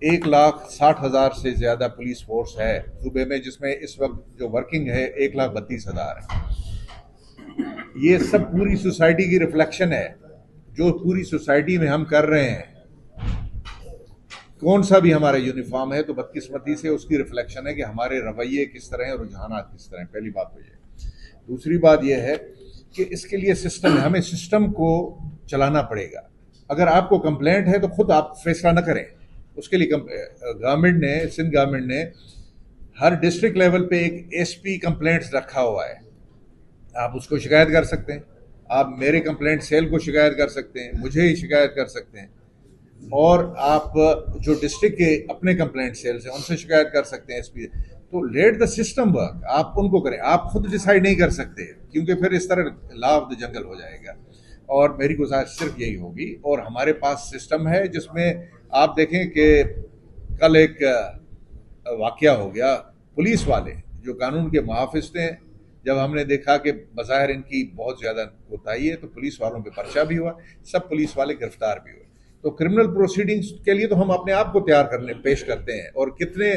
1,60,000 से ज़्यादा police force है सूबे में, जिसमें इस वक्त जो वर्किंग है 1,32,000 है। ये सब पूरी सोसाइटी की रिफ्लेक्शन है। जो पूरी सोसाइटी में हम कर रहे हैं, कौन सा भी हमारा यूनिफॉर्म है, तो बदकिस्मती से उसकी रिफ्लेक्शन है कि हमारे रवैये किस तरह हैं, रुझानात किस तरह हैं। पहली बात तो ये। दूसरी बात यह है कि इसके लिए सिस्टम है, हमें सिस्टम को चलाना पड़ेगा। अगर आपको कंप्लेंट है तो खुद आप फैसला न करें। उसके लिए गवर्नमेंट ने, सिंध गवर्नमेंट ने हर डिस्ट्रिक्ट लेवल पे एक एसपी कंप्लेंट्स रखा हुआ है। आप उसको शिकायत कर सकते हैं। आप मेरे कंप्लेंट सेल को शिकायत कर सकते हैं, मुझे ही शिकायत कर सकते हैं, और आप जो डिस्ट्रिक्ट के अपने कंप्लेंट सेल्स हैं उनसे शिकायत कर सकते हैं एसपी। तो लेट द सिस्टम वर्क, आप उनको करें। आप खुद डिसाइड नहीं कर सकते, क्योंकि फिर इस तरह लॉ ऑफ द जंगल हो जाएगा। और मेरी गुजारिश सिर्फ यही होगी, और हमारे पास सिस्टम है जिसमें आप देखें कि कल एक वाकया हो गया। पुलिस वाले जो कानून के मुहाफिज थे, जब हमने देखा कि बज़ाहिर इनकी बहुत ज़्यादा कोताही है, तो पुलिस वालों पे पर्चा भी हुआ, सब पुलिस वाले गिरफ्तार भी हुए। तो क्रिमिनल प्रोसीडिंग्स के लिए तो हम अपने आप को तैयार करने पेश करते हैं, और कितने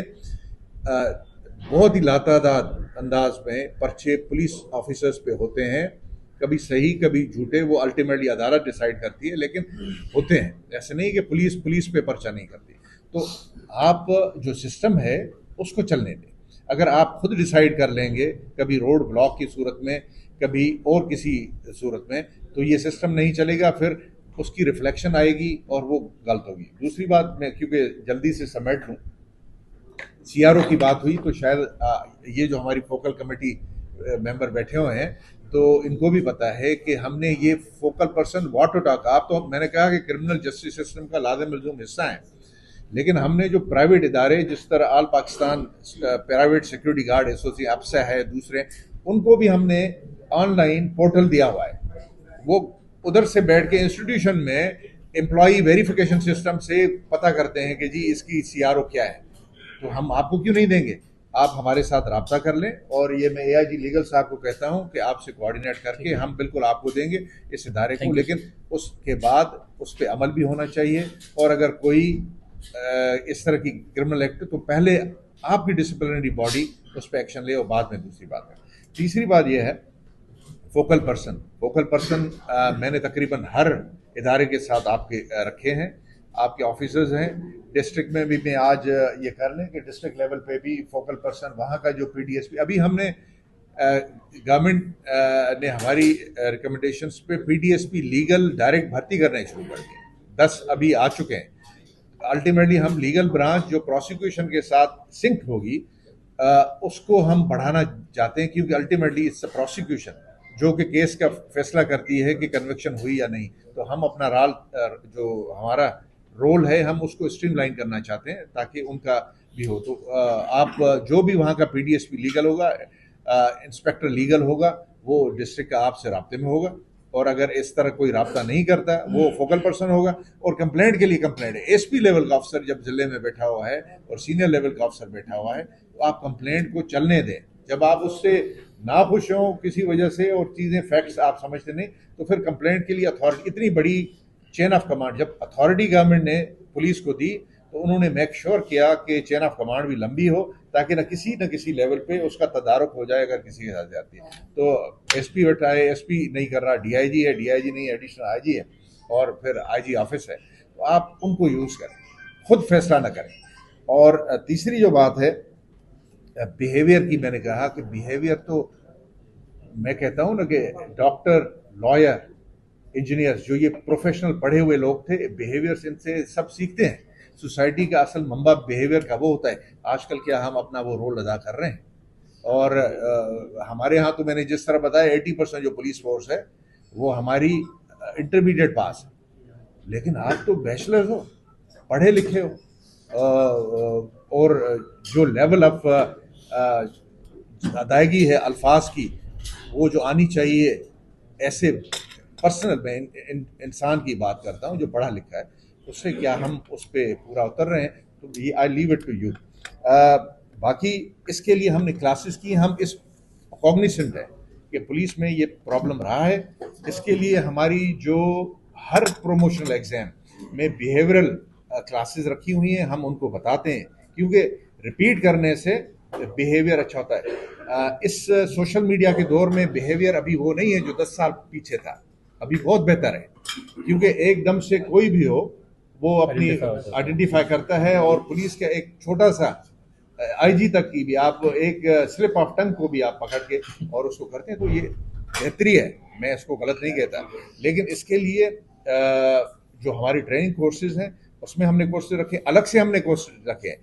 बहुत ही लातादाद अंदाज में पर्चे पुलिस ऑफिसर्स पे होते हैं, कभी सही कभी झूठे, वो अल्टीमेटली अदालत डिसाइड करती है, लेकिन होते हैं। ऐसे नहीं कि पुलिस पे पर्चा नहीं करती। तो आप जो सिस्टम है उसको चलने दें। अगर आप खुद डिसाइड कर लेंगे, कभी रोड ब्लॉक की सूरत में, कभी और किसी सूरत में, तो ये सिस्टम नहीं चलेगा, फिर उसकी रिफ्लेक्शन आएगी और वो गलत होगी। दूसरी बात, मैं क्योंकि जल्दी से समेट लूँ, सीआरओ की बात हुई, तो शायद ये जो हमारी फोकल कमेटी मेंबर बैठे हुए हैं, तो इनको भी पता है कि हमने ये focal person what to talk, आप तो, मैंने कहा कि क्रिमिनल जस्टिस सिस्टम का लाज़िम मलज़ूम हिस्सा है, लेकिन हमने जो प्राइवेट इदारे, जिस तरह all Pakistan private security guard association अप्सा है, दूसरे, उनको भी हमने ऑनलाइन पोर्टल दिया हुआ है। वो उधर से बैठ के इंस्टीट्यूशन में एम्प्लॉई वेरिफिकेशन सिस्टम से पता करते हैं कि जी इसकी सीआरओ क्या है। तो हम आपको क्यों नहीं देंगे? आप हमारे साथ राब्ता कर लें, और ये मैं एआईजी लीगल साहब को कहता हूं कि आपसे कोऑर्डिनेट करके हम बिल्कुल आपको देंगे इस इदारे को, लेकिन उसके बाद उस पर अमल भी होना चाहिए। और अगर कोई इस तरह की क्रिमिनल एक्ट, तो पहले आपकी डिसिप्लिनरी बॉडी उस पर एक्शन ले, और बाद में दूसरी बात है। तीसरी बात यह है फोकल पर्सन मैंने तकरीबन हर इदारे के साथ आपके रखे हैं, आपके ऑफिसर्स हैं। डिस्ट्रिक्ट में भी मैं आज ये कर लें कि डिस्ट्रिक्ट लेवल पे भी फोकल पर्सन, वहाँ का जो पीडीएसपी, अभी हमने गवर्नमेंट ने हमारी रिकमेंडेशंस पे पीडीएसपी लीगल डायरेक्ट भर्ती करना शुरू कर दिए। 10 अभी आ चुके हैं। अल्टीमेटली हम लीगल ब्रांच जो प्रोसिक्यूशन के साथ सिंक होगी, उसको हम बढ़ाना चाहते हैं, क्योंकि अल्टीमेटली इट्स अ प्रोसिक्यूशन जो कि केस का फैसला करती है कि कन्विक्शन हुई या नहीं। तो हम अपना जो हमारा रोल है, हम उसको स्ट्रीमलाइन करना चाहते हैं ताकि उनका भी हो। तो आप जो भी वहाँ का पीडीएसपी लीगल होगा, इंस्पेक्टर लीगल होगा, वो डिस्ट्रिक्ट का आपसे राब्ते में होगा, और अगर इस तरह कोई राब्ता नहीं करता, वो फोकल पर्सन होगा। और कंप्लेंट के लिए कंप्लेंट है, एसपी लेवल का अफसर जब जिले में बैठा हुआ है और सीनियर लेवल का अफसर बैठा हुआ है, तो आप कंप्लेंट को चलने दें। जब आप उससे नाखुश हो किसी वजह से और चीज़ें फैक्ट्स आप समझते नहीं, तो फिर कंप्लेंट के लिए अथॉरिटी, इतनी बड़ी चेन ऑफ कमांड जब अथॉरिटी गवर्नमेंट ने पुलिस को दी, तो उन्होंने मेक श्योर किया कि चेन ऑफ कमांड भी लंबी हो, ताकि न किसी लेवल पे उसका तदारुक हो जाए अगर किसी के साथ जाती है। तो एसपी बैठा है, एसपी नहीं कर रहा, डीआईजी है, डीआईजी नहीं, एडिशनल आईजी है, और फिर आईजी ऑफिस है। तो आप उनको यूज़ करें, खुद फैसला न करें। और तीसरी जो बात है बिहेवियर की, मैंने कहा कि बिहेवियर तो मैं कहता हूँ ना कि डॉक्टर, लॉयर, इंजीनियर्स, जो ये प्रोफेशनल पढ़े हुए लोग थे, बिहेवियर्स इनसे सब सीखते हैं। सोसाइटी का असल मंबा बिहेवियर का वो होता है। आजकल क्या हम अपना वो रोल अदा कर रहे हैं? और हमारे यहाँ तो मैंने जिस तरह बताया 80% जो पुलिस फोर्स है वो हमारी इंटरमीडिएट पास है, लेकिन आप तो बैचलर्स हो, पढ़े लिखे हो, और जो लेवल ऑफ अदायगी है अल्फाज की, वो जो आनी चाहिए, ऐसे पर्सनल मैं इंसान की बात करता हूँ जो पढ़ा लिखा है, उससे क्या हम उस पर पूरा उतर रहे हैं? तो I leave it to you. बाकी इसके लिए हमने क्लासेस की, हम इस कॉग्निसेंट है कि पुलिस में ये प्रॉब्लम रहा है। इसके लिए हमारी जो हर प्रोमोशनल एग्जाम में बिहेवियरल क्लासेस रखी हुई हैं, हम उनको बताते हैं, क्योंकि रिपीट करने से बिहेवियर अच्छा होता है। इस सोशल मीडिया के दौर में बिहेवियर अभी वो नहीं है जो 10 साल पीछे था, अभी बहुत बेहतर है, क्योंकि एकदम से कोई भी हो वो अपनी आइडेंटिफाई करता है, और पुलिस का एक छोटा सा आईजी तक की भी आप एक स्लिप ऑफ टंग को भी आप पकड़ के और उसको करते हैं, तो ये बेहतरी है, मैं इसको गलत नहीं कहता। लेकिन इसके लिए जो हमारी ट्रेनिंग कोर्सेज हैं उसमें हमने कोर्सेज रखे, अलग से हमने कोर्सेज रखे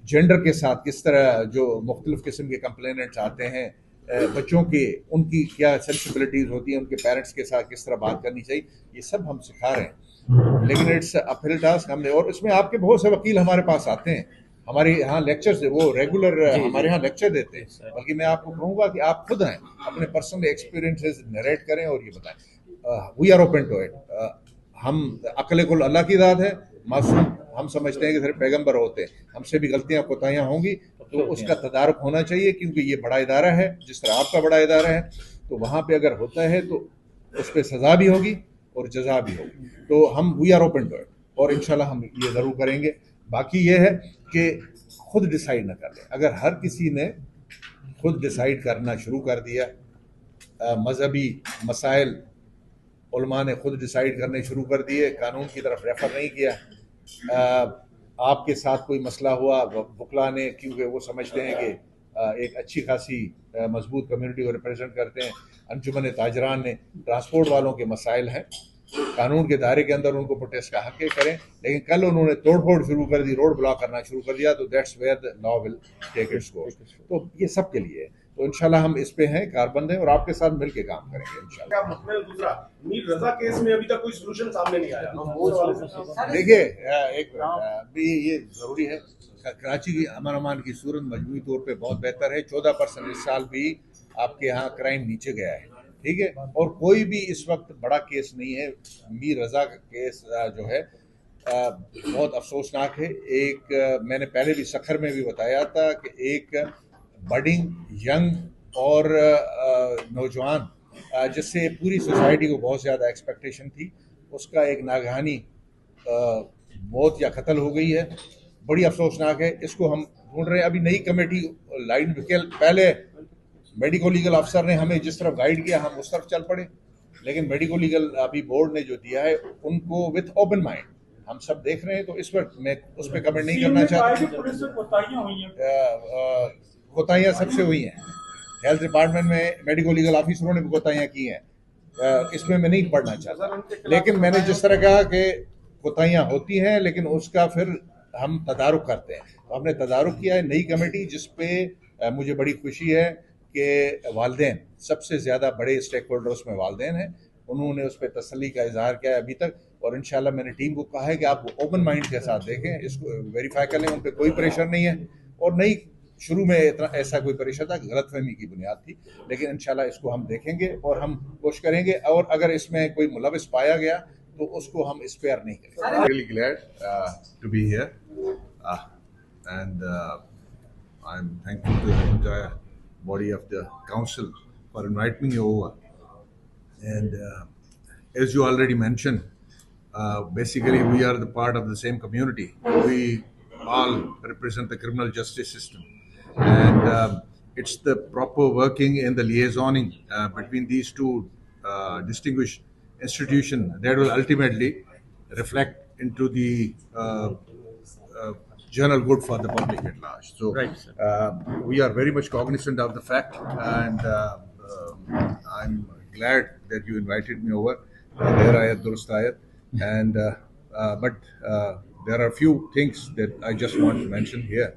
जेंडर के साथ, किस तरह जो मुख्तलिफ किस्म के कंप्लेनेंट्स आते हैं, बच्चों के उनकी क्या सेंसिबिलिटीज होती हैं, उनके पेरेंट्स के साथ किस तरह बात करनी चाहिए, ये सब हम सिखा रहे हैं। लेकिन इट्स अपहिल टास्क हमने, और इसमें आपके बहुत से वकील हमारे पास आते हैं, हमारे यहाँ लेक्चर्स, वो रेगुलर हमारे यहाँ लेक्चर देते हैं, बल्कि मैं आपको कहूँगा कि आप खुद आएँ, अपने पर्सनल एक्सपीरियंसेस नरेट करें और ये बताएं। We are open to it. हम अक्ल कुल अल्लाह की दाद है, मासूम हम समझते हैं कि सिर्फ पैगंबर होते हैं, हमसे भी गलतियां कोताहियां होंगी, तो उसका तदारुक होना चाहिए, क्योंकि ये बड़ा इदारा है, जिस तरह आपका बड़ा इदारा है, तो वहाँ पे अगर होता है तो उस पर सज़ा भी होगी और जजा भी होगी। तो हम we are open to it, और इंशाल्लाह हम ये ज़रूर करेंगे। बाकी ये है कि खुद डिसाइड ना कर लें, अगर हर किसी ने खुद डिसाइड करना शुरू कर दिया, मजहबी मसाइल उलमा ने खुद डिसाइड करने शुरू कर दिए, कानून की तरफ रेफर नहीं किया, आपके साथ कोई मसला हुआ वकला ने, क्योंकि वो समझते हैं कि एक अच्छी खासी मजबूत कम्युनिटी को रिप्रेजेंट करते हैं, अंजुमन ताजरान ने ट्रांसपोर्ट वालों के मसाइल हैं, कानून के दायरे के अंदर उनको प्रोटेस्ट का हक करें, लेकिन कल उन्होंने तोड़फोड़ शुरू कर दी, रोड ब्लॉक करना शुरू कर दिया, तो that's where the law will take its course. तो ये सब के लिए, तो इंशाल्लाह हम इस पे हैं, कारबंद हैं, और आपके साथ मिलके काम करेंगे इंशाल्लाह। दूसरा मीर रजा केस में अभी तक कोई सलूशन सामने नहीं आया। देखिए, एक भी ये जरूरी है, कराची की अमन अमान की सूरत मजमूई तौर पे बहुत बेहतर है, 14% इस साल भी आपके यहाँ क्राइम नीचे गया है, ठीक है, और कोई भी इस वक्त बड़ा केस नहीं है। मीर रजा का केस जो है बहुत अफसोसनाक है। एक मैंने पहले भी सखर में भी बताया था कि एक बडिंग यंग और नौजवान जिससे पूरी सोसाइटी को बहुत ज़्यादा एक्सपेक्टेशन थी, उसका एक नागहानी मौत या कत्ल हो गई है, बड़ी अफसोसनाक है। इसको हम ढूंढ रहे हैं, अभी नई कमेटी लाइन पहले मेडिको लीगल अफसर ने हमें जिस तरफ गाइड किया हम उस तरफ चल पड़े, लेकिन मेडिको लीगल अभी बोर्ड ने जो दिया है उनको विथ ओपन माइंड हम सब देख रहे हैं, तो इस वक्त मैं उस पर कमेंट नहीं करना चाहता। कोताहियाँ सबसे हुई हैं, हेल्थ डिपार्टमेंट में मेडिको लीगल ऑफिसरों ने भी कोताहियाँ की हैं, इसमें मैं नहीं पढ़ना चाहता, लेकिन मैंने जिस तरह कहा कि कोताहियाँ होती हैं, लेकिन उसका फिर हम तदारुक करते हैं, तो हमने तदारुक किया है नई कमेटी, जिसपे मुझे बड़ी खुशी है कि वालिदैन सबसे ज़्यादा बड़े स्टेक होल्डर उसमें वालिदैन हैं, उन्होंने उस पर तसल्ली का इजहार किया है अभी तक, और इंशाल्लाह मैंने टीम को कहा है कि आप ओपन माइंड के साथ देखें, इसको वेरीफाई कर लें, उन पर कोई प्रेशर नहीं है, और नहीं शुरू में इतना ऐसा कोई प्रेशर था, गलतफहमी की बुनियाद थी, लेकिन इंशाल्लाह इसको हम देखेंगे और हम कोशिश करेंगे, और अगर इसमें कोई मुलविस पाया गया तो उसको हम स्पेयर नहीं करेंगे। Really glad to be here and I'm thankful to the entire body of the council for inviting me over, and as you already mentioned, basically we are the part of the same community. We all represent the criminal justice system, and it's the proper working and the liaisoning between these two distinguished institutions that will ultimately reflect into the general good for the public at large. So we are very much cognizant of the fact, and I'm glad that you invited me over. There I had Durst ayat, and but there are a few things that I just want to mention here.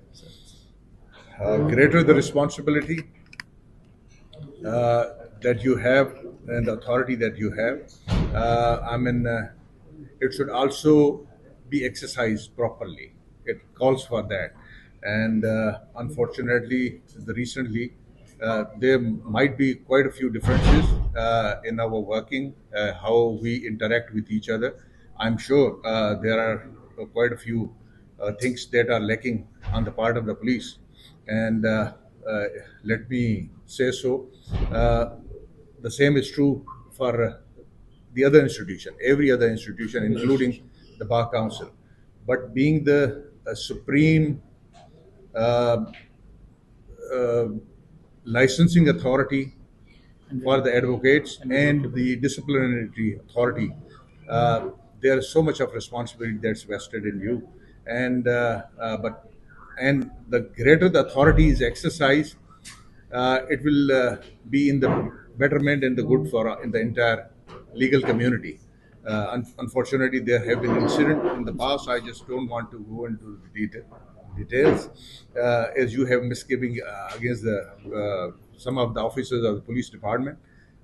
Greater the responsibility that you have and the authority that you have, it should also be exercised properly. It calls for that, and unfortunately, recently there might be quite a few differences in our working, how we interact with each other. I'm sure there are quite a few things that are lacking on the part of the police, and let me say so. The same is true for the other institution, every other institution, including the Bar Council. but being the supreme uh, uh, licensing authority for the advocates and the disciplinary authority, there's so much of responsibility that's vested in you, and the greater the authority is exercised, it will be in the betterment and the good for in the entire legal community. Unfortunately, there have been incidents in the past. I just don't want to go into the details, as you have misgiving against the some of the officers of the police department.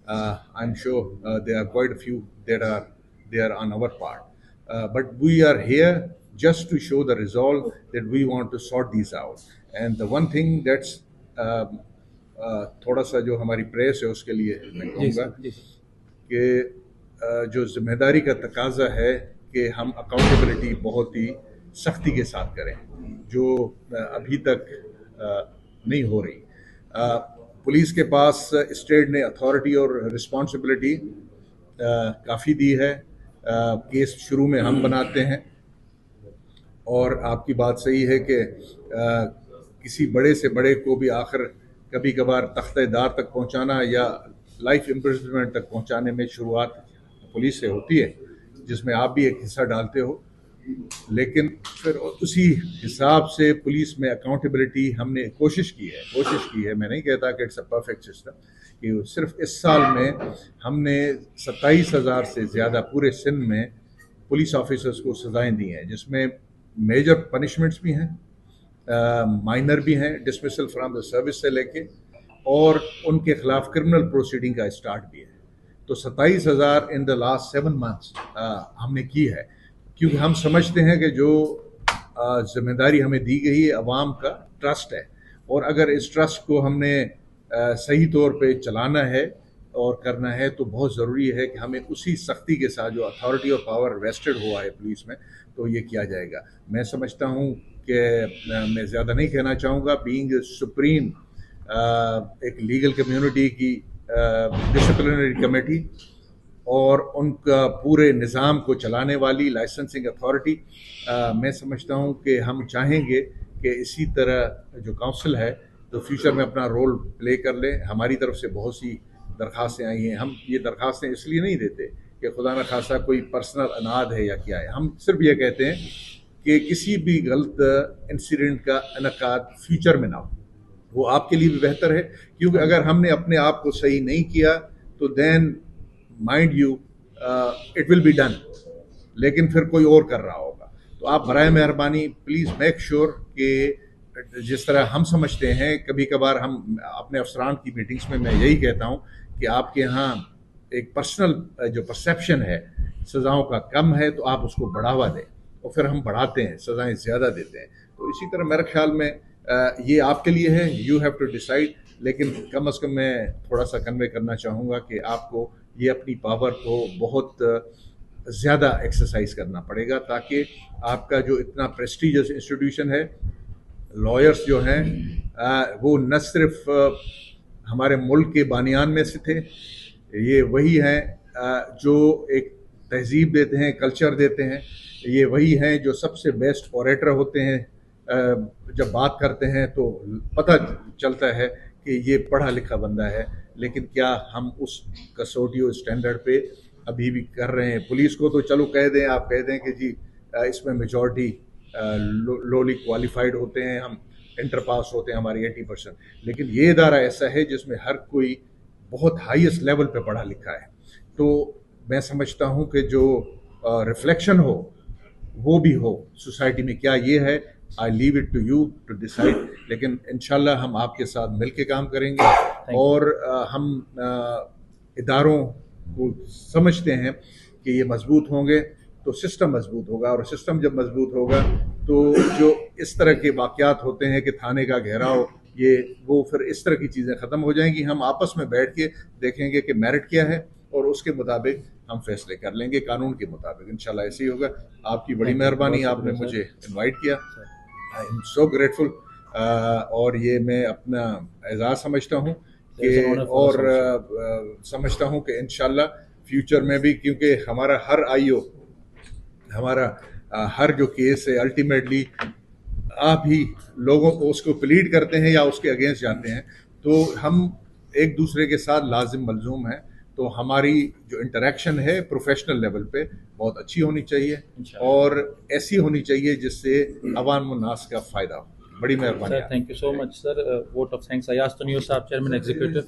I'm sure there are quite a few that are there on our part, but we are here just to show the resolve that we want to sort these out. And the one thing that's थोड़ा सा जो हमारी press है उसके लिए मैं कहूँगा कि जो जिम्मेदारी का तकाजा है कि हम अकाउंटेबिलिटी बहुत ही सख्ती के साथ करें, जो अभी तक नहीं हो रही। पुलिस के पास स्टेट ने अथॉरिटी और रिस्पॉन्सिबिलिटी काफ़ी दी है। केस शुरू में हम बनाते हैं, और आपकी बात सही है कि किसी बड़े से बड़े को भी आखिर कभी कभार तख्तेदार तक पहुंचाना या लाइफ इम्प्रिजनमेंट तक पहुंचाने में शुरुआत पुलिस से होती है, जिसमें आप भी एक हिस्सा डालते हो। लेकिन फिर उसी हिसाब से पुलिस में अकाउंटेबिलिटी हमने कोशिश की है। मैं नहीं कहता कि इट्स अ परफेक्ट सिस्टम, कि सिर्फ इस साल में हमने 27,000 से ज़्यादा पूरे सिंध में पुलिस ऑफिसर्स को सजाएं दी हैं, जिसमें मेजर पनिशमेंट्स भी हैं, माइनर भी हैं, डिसमिसल फ्रॉम द सर्विस से लेके, और उनके खिलाफ क्रिमिनल प्रोसीडिंग का स्टार्ट भी है। तो 27,000 इन द लास्ट 7 मंथ्स हमने की है, क्योंकि हम समझते हैं कि जो जिम्मेदारी हमें दी गई है अवाम का ट्रस्ट है, और अगर इस ट्रस्ट को हमने सही तौर पे चलाना है और करना है तो बहुत ज़रूरी है कि हमें उसी सख्ती के साथ जो अथॉरिटी और पावर वेस्टेड हुआ है पुलिस में, तो ये किया जाएगा। मैं समझता हूँ कि मैं ज़्यादा नहीं कहना चाहूँगा, बीइंग सुप्रीम एक लीगल कम्युनिटी की डिसिप्लिनरी कमेटी और उनका पूरे निज़ाम को चलाने वाली लाइसेंसिंग अथॉरिटी, मैं समझता हूँ कि हम चाहेंगे कि इसी तरह जो काउंसिल है तो फ्यूचर में अपना रोल प्ले कर ले। हमारी तरफ से बहुत सी दरख्वास्तें आई हैं। हम ये दरख्वास्तें इसलिए नहीं देते कि खुदा न खासा कोई पर्सनल अनाद है या क्या है, हम सिर्फ ये कहते हैं कि किसी भी गलत इंसिडेंट का इनकाद फ्यूचर में ना हो। वो आपके लिए भी बेहतर है, क्योंकि अगर हमने अपने आप को सही नहीं किया तो then mind you it will be done, लेकिन फिर कोई और कर रहा होगा। तो आप बराए मेहरबानी प्लीज़ मेक श्योर कि जिस तरह हम समझते हैं, कभी कभार हम अपने अफसरान की मीटिंग्स में मैं यही कहता हूँ कि आपके यहाँ एक पर्सनल जो परसेप्शन है सज़ाओं का कम है, तो आप उसको बढ़ावा दें, और फिर हम बढ़ाते हैं, सज़ाएं ज़्यादा देते हैं। तो इसी तरह मेरे ख्याल में ये आपके लिए है, यू हैव टू डिसाइड। लेकिन कम अज़ कम मैं थोड़ा सा कन्वे करना चाहूँगा कि आपको ये अपनी पावर को बहुत ज़्यादा एक्सरसाइज करना पड़ेगा, ताकि आपका जो इतना प्रेस्टीजियस इंस्टीट्यूशन है, लॉयर्स जो हैं वो न सिर्फ हमारे मुल्क के बानियान में से थे, ये वही हैं जो एक तहजीब देते हैं, कल्चर देते हैं, ये वही हैं जो सबसे बेस्ट ऑरेटर होते हैं। जब बात करते हैं तो पता चलता है कि ये पढ़ा लिखा बंदा है, लेकिन क्या हम उस कसौटी और स्टैंडर्ड पे अभी भी कर रहे हैं? पुलिस को तो चलो कह दें, आप कह दें कि जी इसमें मेजॉरिटी लोली क्वालिफाइड होते हैं, हम इंटर पास होते हैं, हमारी 80%, लेकिन ये इदारा ऐसा है जिसमें हर कोई बहुत हाईएस्ट लेवल पे पढ़ा लिखा है। तो मैं समझता हूँ कि जो रिफ्लेक्शन हो वो भी हो सोसाइटी में, क्या ये है, I leave it to you to decide. लेकिन इंशाल्लाह हम आपके साथ मिल के काम करेंगे, और हम इदारों को समझते हैं कि ये मजबूत होंगे तो सिस्टम मजबूत होगा, और सिस्टम जब मजबूत होगा तो जो इस तरह के वाक़यात होते हैं कि थाने का घेराव, ये वो फिर इस तरह की चीज़ें ख़त्म हो जाएंगी। हम आपस में बैठ के देखेंगे कि मेरिट क्या है, और उसके मुताबिक हम फैसले कर लेंगे कानून के मुताबिक। इंशाल्लाह ऐसे ही होगा। आपकी बड़ी मेहरबानी, आपने मुझे इनवाइट किया, आई एम सो ग्रेटफुल, और ये मैं अपना एजाज़ समझता हूँ कि, और समझता हूँ कि इंशाल्लाह फ्यूचर में भी, क्योंकि हमारा हर आईओ, हमारा हर जो केस है अल्टीमेटली आप ही लोगों को उसको प्लीड करते हैं या उसके अगेंस्ट जाते हैं, तो हम एक दूसरे के साथ लाजिम मलजूम हैं। तो हमारी जो इंटरेक्शन है प्रोफेशनल लेवल पे बहुत अच्छी होनी चाहिए और ऐसी होनी चाहिए जिससे अवाम उन्नास का फ़ायदा हो। बड़ी मेहरबानी। Sir, thank you so much, sir. Vote of thanks. I asked the new staff chairman executive.